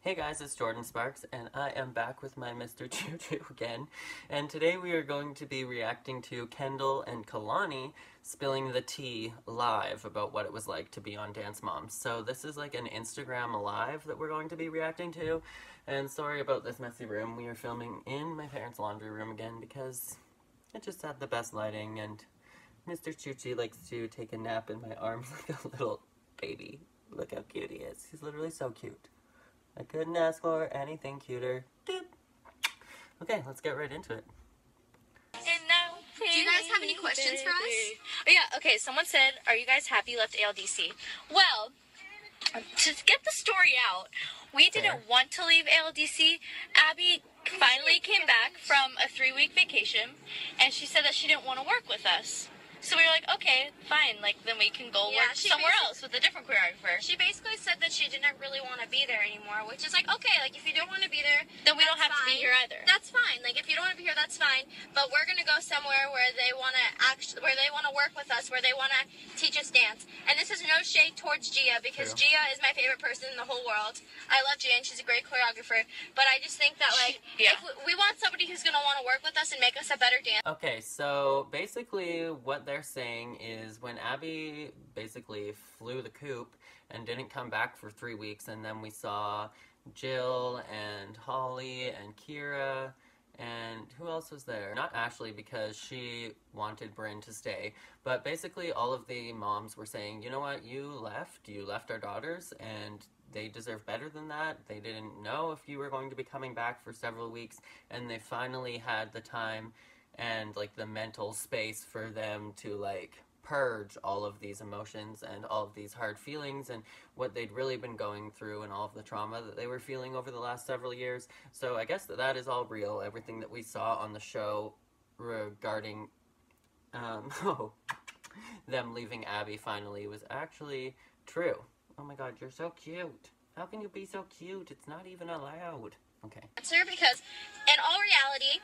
Hey guys, it's Jordan Sparks, and I am back with my Mr. Choo Choo again. And today we are going to be reacting to Kendall and Kalani spilling the tea live about what it was like to be on Dance Moms. So this is like an Instagram live that we're going to be reacting to. And sorry about this messy room. We are filming in my parents' laundry room again because it just had the best lighting, and Mr. Choo Choo likes to take a nap in my arms like a little baby. Look how cute he is. He's literally so cute. I couldn't ask for anything cuter. Doop. Okay, let's get right into it. Do you guys have any questions for us? Oh yeah, okay, someone said, are you guys happy you left ALDC? Well, to get the story out, we didn't want to leave ALDC. Abby finally came back from a 3-week vacation, and she said that she didn't want to work with us. So we were like, okay, fine, like, then we can go work somewhere else with a different choreographer. She basically said that she didn't really want to be there anymore, which is like, okay, like, if you don't want to be there, then we don't have to be here either. That's fine. Like, if you don't want to be here, that's fine. But we're going to go somewhere where they want to work with us, where they want to teach us dance. And this is no shade towards Gia, because Gia is my favorite person in the whole world. I love Gia, and she's a great choreographer. But I just think that, like, if we want somebody who's going to want to work with us and make us a better dancer. Okay, so basically what they're saying is when Abby basically flew the coop and didn't come back for 3 weeks, and then we saw Jill and Holly and Kira and who else was there? Not Ashley, because she wanted Bryn to stay, but basically all of the moms were saying, you know what, you left our daughters, and they deserve better than that. They didn't know if you were going to be coming back for several weeks, and they finally had the time and like the mental space for them to like purge all of these emotions and all of these hard feelings and what they'd really been going through and all of the trauma that they were feeling over the last several years. So I guess that is all real. Everything that we saw on the show regarding them leaving Abby finally was actually true. Oh my god, you're so cute. How can you be so cute? It's not even allowed. Okay. Because in all reality,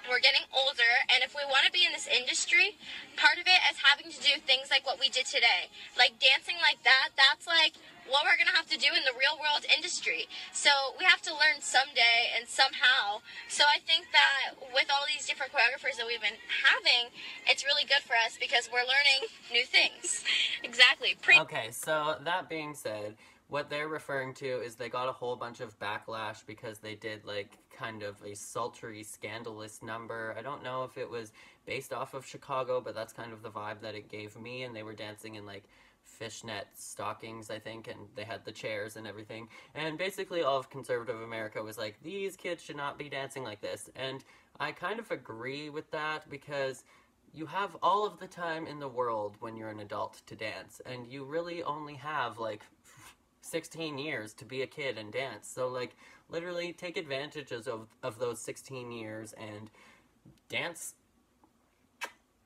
we're getting older, and if we want to be in this industry, part of it is having to do things like what we did today. Like dancing like that, that's like what we're going to have to do in the real world industry. So we have to learn someday and somehow. So I think that with all these different choreographers that we've been having, it's really good for us because we're learning new things. Exactly. Okay, so that being said, what they're referring to is they got a whole bunch of backlash because they did like kind of a sultry, scandalous number. I don't know if it was based off of Chicago, but that's kind of the vibe that it gave me, and they were dancing in like fishnet stockings, I think, and they had the chairs and everything. And basically all of conservative America was like, these kids should not be dancing like this. And I kind of agree with that because you have all of the time in the world when you're an adult to dance, and you really only have like 16 years to be a kid and dance. So like literally take advantage of those 16 years and dance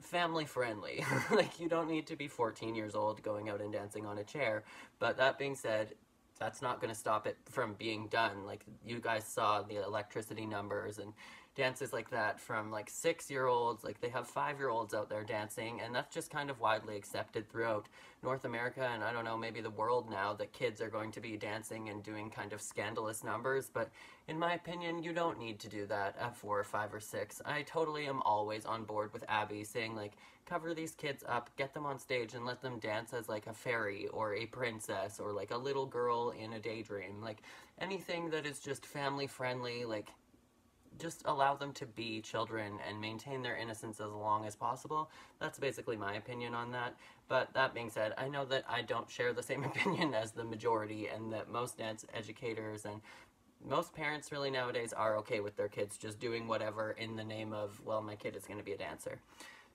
family friendly. Like you don't need to be 14 years old going out and dancing on a chair. But that being said, that's not going to stop it from being done. Like you guys saw the electricity numbers and dances like that from like 6-year-olds, like they have 5-year-olds out there dancing, and that's just kind of widely accepted throughout North America, and I don't know, maybe the world now, that kids are going to be dancing and doing kind of scandalous numbers. But in my opinion, you don't need to do that at 4 or 5 or 6. I totally am always on board with Abby saying like, cover these kids up, get them on stage and let them dance as like a fairy or a princess or like a little girl in a daydream. Like anything that is just family friendly, like just allow them to be children and maintain their innocence as long as possible. That's basically my opinion on that. But that being said, I know that I don't share the same opinion as the majority, and that most dance educators and most parents really nowadays are okay with their kids just doing whatever in the name of, well, my kid is going to be a dancer.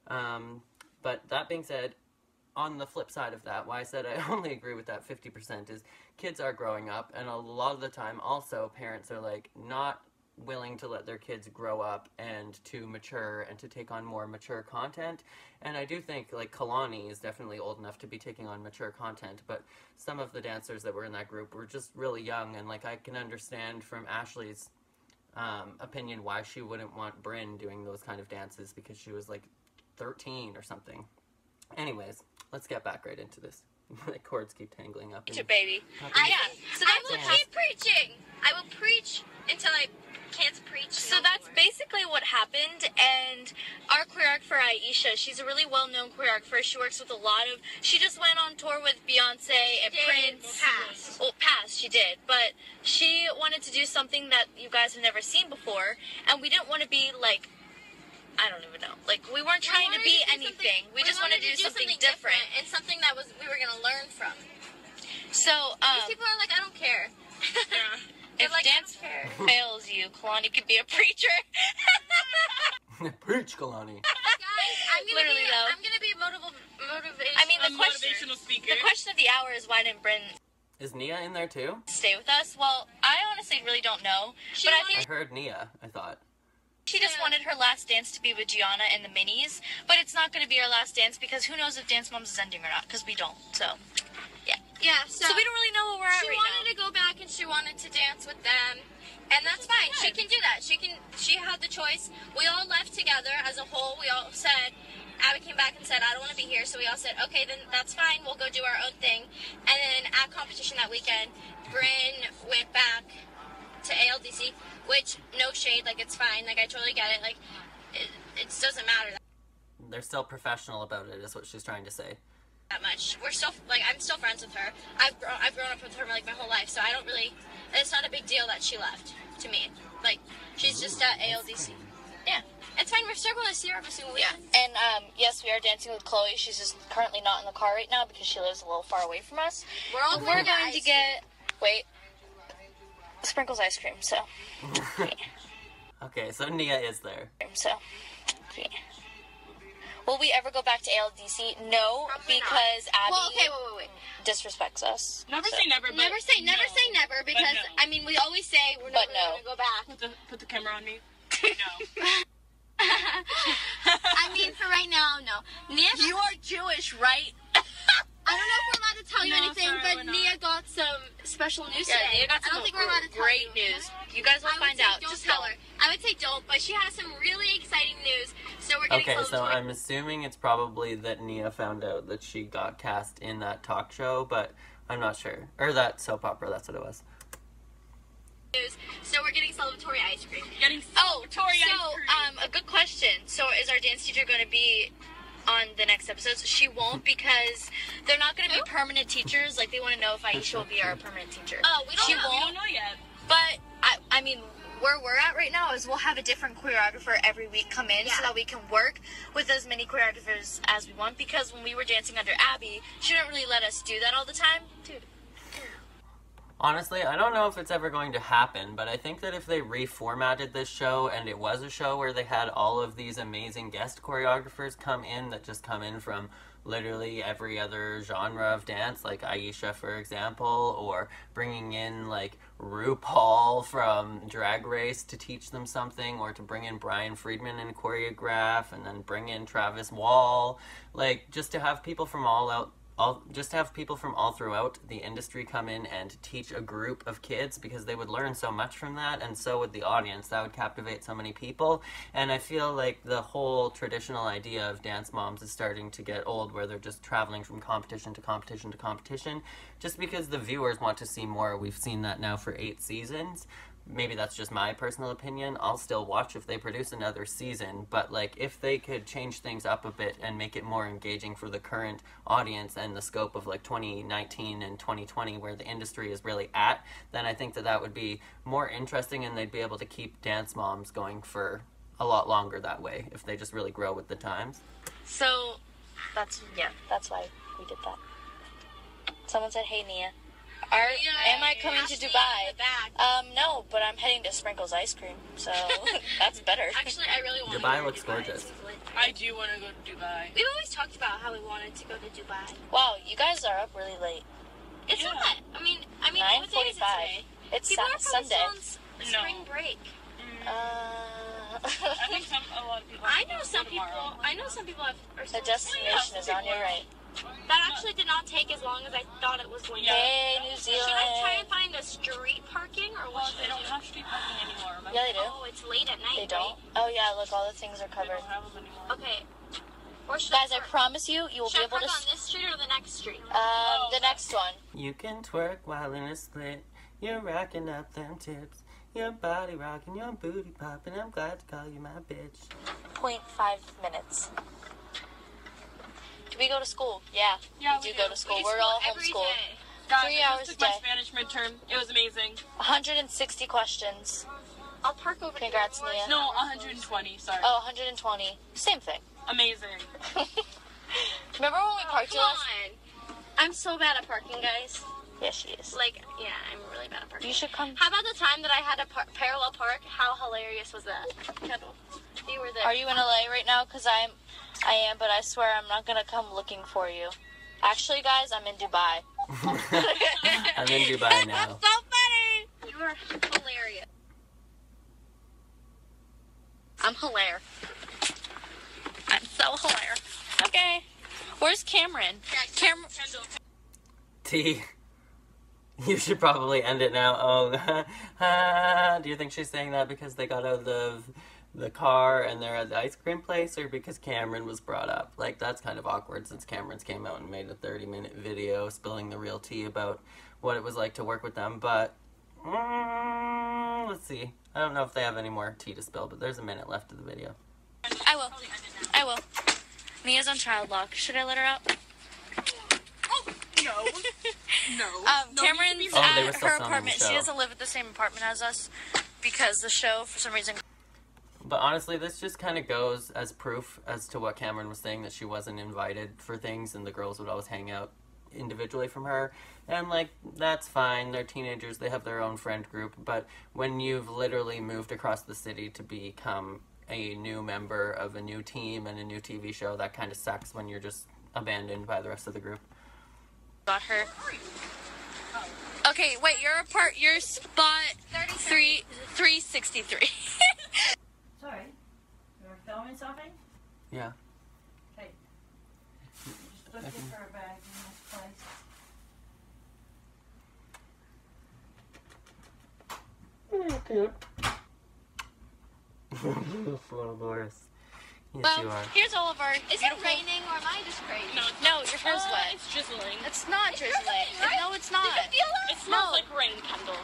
But that being said, on the flip side of that, why I said I only agree with that 50% is kids are growing up, and a lot of the time also parents are like not willing to let their kids grow up and to mature and to take on more mature content. And I do think like Kalani is definitely old enough to be taking on mature content, but some of the dancers that were in that group were just really young, and like I can understand from Ashley's opinion why she wouldn't want Bryn doing those kind of dances, because she was like 13 or something. Anyways, let's get back right into this. My cords keep tangling up. Baby. So I will keep preaching. I will choreographer Aisha. She's a really well-known choreographer. She works with a lot of... She just went on tour with Beyonce and Prince. Past. Well, past, she did. But she wanted to do something that you guys have never seen before. And we didn't want to be, like... I don't even know. Like, we weren't trying to be anything. We just wanted to do something different. And something that we were going to learn from. So, These people are like, I don't care. Yeah. If like, dance fails you, Kalani could be a preacher. Preach, Kalani. Guys, I'm gonna be a motivation. I mean, the motivational speaker. The question of the hour is why didn't Bryn Is Nia in there too? stay with us? Well, I honestly really don't know. I heard Nia, I thought. She just wanted her last dance to be with Gianna and the Minis, but it's not going to be our last dance because who knows if Dance Moms is ending or not, because we don't, so, yeah. Yeah, So we don't really know what we're at right now. She wanted to go back and she wanted to dance with them, and that's fine. She can do that. She had the choice. We all left together as a whole. We all said, Abby came back and said, I don't want to be here, so we all said, okay, then that's fine. We'll go do our own thing. And then at competition that weekend, Bryn went back to ALDC, which, no shade, like, it's fine, like, I totally get it, like, it doesn't matter They're still professional about it, is what she's trying to say. that much. We're still, like, I'm still friends with her. I've grown up with her, like, my whole life, so I don't really, it's not a big deal that she left, to me. Like, she's just at ALDC. Yeah. It's fine, we're still going to see her every single weekend. And, yes, we are dancing with Chloe. She's just currently not in the car right now because she lives a little far away from us. We're all We're going to get, wait, Sprinkles ice cream, so, yeah. Okay, so Nia is there. So, yeah. Will we ever go back to ALDC? No, Probably because not. Abby Well, okay, wait. disrespects us. Never say never, but Never say never, because, no. I mean, we always say we're never going to go back. Put the camera on me. No. I mean, for right now, no. Nia, You are Jewish, right? I don't know if we're allowed to tell you No, anything, sorry, but we're not. Nia got some special news Yeah, today. Nia got I some don't think we're allowed to tell great you. news. You guys will I would find say out. Don't Just tell her. I would say don't, but she has some really exciting news. So we're getting Okay, so celebratory I'm assuming it's probably that Nia found out that she got cast in that talk show, but I'm not sure. Or that soap opera, that's what it was. news. So we're getting celebratory ice cream. Getting Oh, Victoria ice cream. a good question. So is our dance teacher going to be on the next episodes? She won't because they're not going to be permanent teachers. Like, they want to know if Aisha will be our permanent teacher. Oh, we don't She know. We won't. don't know yet. But, I mean, where we're at right now is we'll have a different choreographer every week come in so that we can work with as many choreographers as we want, because when we were dancing under Abby, she didn't really let us do that all the time. Dude. Honestly, I don't know if it's ever going to happen, but I think that if they reformatted this show and it was a show where they had all of these amazing guest choreographers come in that just come in from literally every other genre of dance, like Aisha, for example, or bringing in, like, RuPaul from Drag Race to teach them something, or to bring in Brian Friedman and choreograph, and then bring in Travis Wall, like, just to have people from all throughout the industry come in and teach a group of kids, because they would learn so much from that, and so would the audience. That would captivate so many people. And I feel like the whole traditional idea of Dance Moms is starting to get old, where they're just traveling from competition to competition to competition, just because the viewers want to see more. We've seen that now for 8 seasons. Maybe that's just my personal opinion. I'll still watch if they produce another season, but, like, if they could change things up a bit and make it more engaging for the current audience and the scope of, like, 2019 and 2020, where the industry is really at, then I think that that would be more interesting, and they'd be able to keep Dance Moms going for a lot longer that way, if they just really grow with the times. So, that's why we did that. Someone said, hey, Nia. Am I coming to Dubai? No, but I'm heading to Sprinkles Ice Cream, so that's better. Actually, I really want to Dubai go to looks Dubai. gorgeous. I do want to go to Dubai. We've always talked about how we wanted to go to Dubai. Wow, you guys are up really late. It's Yeah. not. I mean, what day is it 9:45. today? It's People are probably Sunday. still on spring break. I think a lot of people. I know some people have. Are The still destination is on your right. That actually did not take as long as I thought it was going to. Hey, New Should I try and Zealand. find a street parking, or what Well, should they I don't do? have street parking anymore. Remember? Yeah, they do. Oh, it's late at night. They don't? Oh, yeah, look, all the things are They covered. don't have them anymore. Right? Okay. Or should Guys, I park? promise you will Should be I able park to... on this street or the next street? The next one. You can twerk while in a split. You're racking up them tips. Your body rocking, your booty popping. I'm glad to call you my bitch. 0.5 minutes. Do we go to school? Yeah, we do go to school. We're all homeschooled. Guys, 3 I hours just a took my day. Spanish midterm. It was amazing. 160 questions. I'll park over here. Congrats, Nia. No, 120. Sorry. Oh, 120. Same thing. Amazing. Remember when we parked Come on. I'm so bad at parking, guys. Yeah, she is. Like, yeah, I'm really bad at parking. You should come. How about the time that I had a parallel park? How hilarious was that? Kendall, you were there. Are you in LA right now? Because I am, but I swear I'm not going to come looking for you. Actually, guys, I'm in Dubai. I'm in Dubai now. That's so funny. You are hilarious. I'm hilarious. I'm so hilarious. Okay. Where's Cameron? Cameron. T. You should probably end it now. Oh, do you think she's saying that because they got out of the car and they're at the ice cream place, or because Cameron was brought up? Like, that's kind of awkward since Cameron's came out and made a 30-minute video spilling the real tea about what it was like to work with them. But let's see. I don't know if they have any more tea to spill, but there's a minute left of the video. I will. Nia's on child lock. Should I let her out? No. Cameron's Oh, they were at still her filming the apartment. She show. doesn't live at the same apartment as us because the show, for some reason. But honestly, this just kind of goes as proof as to what Cameron was saying, that she wasn't invited for things and the girls would always hang out individually from her. And, like, that's fine. They're teenagers. They have their own friend group. But when you've literally moved across the city to become a new member of a new team and a new TV show, that kind of sucks when you're just abandoned by the rest of the group. Got her. Okay, wait, you're spot 363. Sorry, you're filming something? Yeah. Okay. Just looking for a bag in this place. Little Boris. Yes, Well, you are. here's all of our. Is it raining or am I just crazy? No, your hair's wet. It's drizzling. It's not drizzling. right? No, it's not. Did you feel it? It smells like rain, Kendall.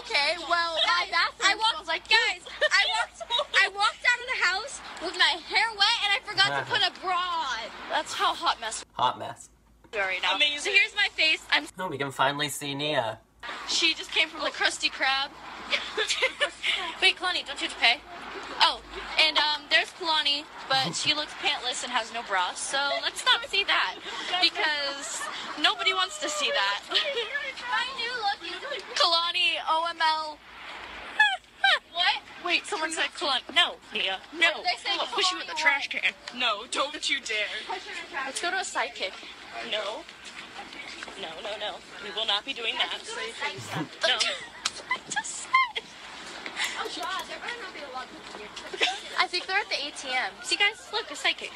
Okay, well, I walked like guys. I walked out of the house with my hair wet and I forgot to put a bra on. That's how hot mess Hot mess. we are right now. Amazing. So here's my face. No, we can finally see Nia. She just came from the Krusty Krab. Wait, Kalani, don't you have to pay? Oh, and there's Kalani, but she looks pantless and has no bra, so let's not see that, because nobody wants to see that. Kalani, OML. What? Wait, someone said Kalani. No, Nia. No. What did they say? I'll push you in the trash can. No, don't you dare. Let's go to a sidekick. No. No. We will not be doing that. No. Oh God, there better not be a lot of people here. I think they're at the ATM. See, guys, look, a sidekick.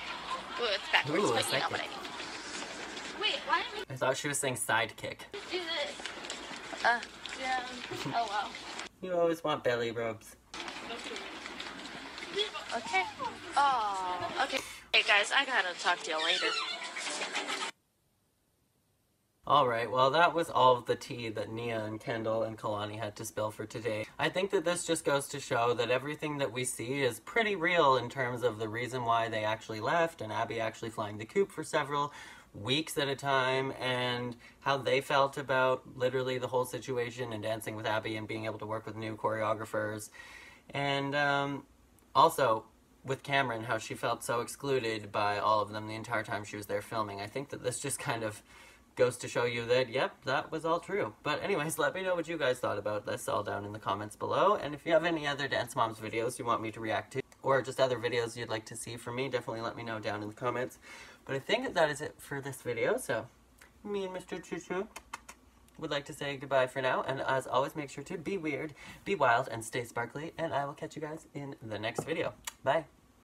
Ooh, it's backwards, Ooh, a but you know Wait, what sidekick. I mean. why didn't I thought she was saying sidekick. we do this? Yeah. Oh wow. You always want belly rubs. Okay. Oh, okay. Hey, guys, I gotta talk to you later. Alright, well that was all of the tea that Nia and Kendall and Kalani had to spill for today. I think that this just goes to show that everything that we see is pretty real in terms of the reason why they actually left, and Abby actually flying the coop for several weeks at a time, and how they felt about literally the whole situation and dancing with Abby and being able to work with new choreographers. And also with Cameron, how she felt so excluded by all of them the entire time she was there filming. I think that this just kind of goes to show you that, yep, that was all true. But anyways, let me know what you guys thought about this all down in the comments below. And if you have any other Dance Moms videos you want me to react to, or just other videos you'd like to see from me, definitely let me know down in the comments. But I think that is it for this video, so me and Mr. Choo Choo would like to say goodbye for now. And as always, make sure to be weird, be wild, and stay sparkly. And I will catch you guys in the next video. Bye.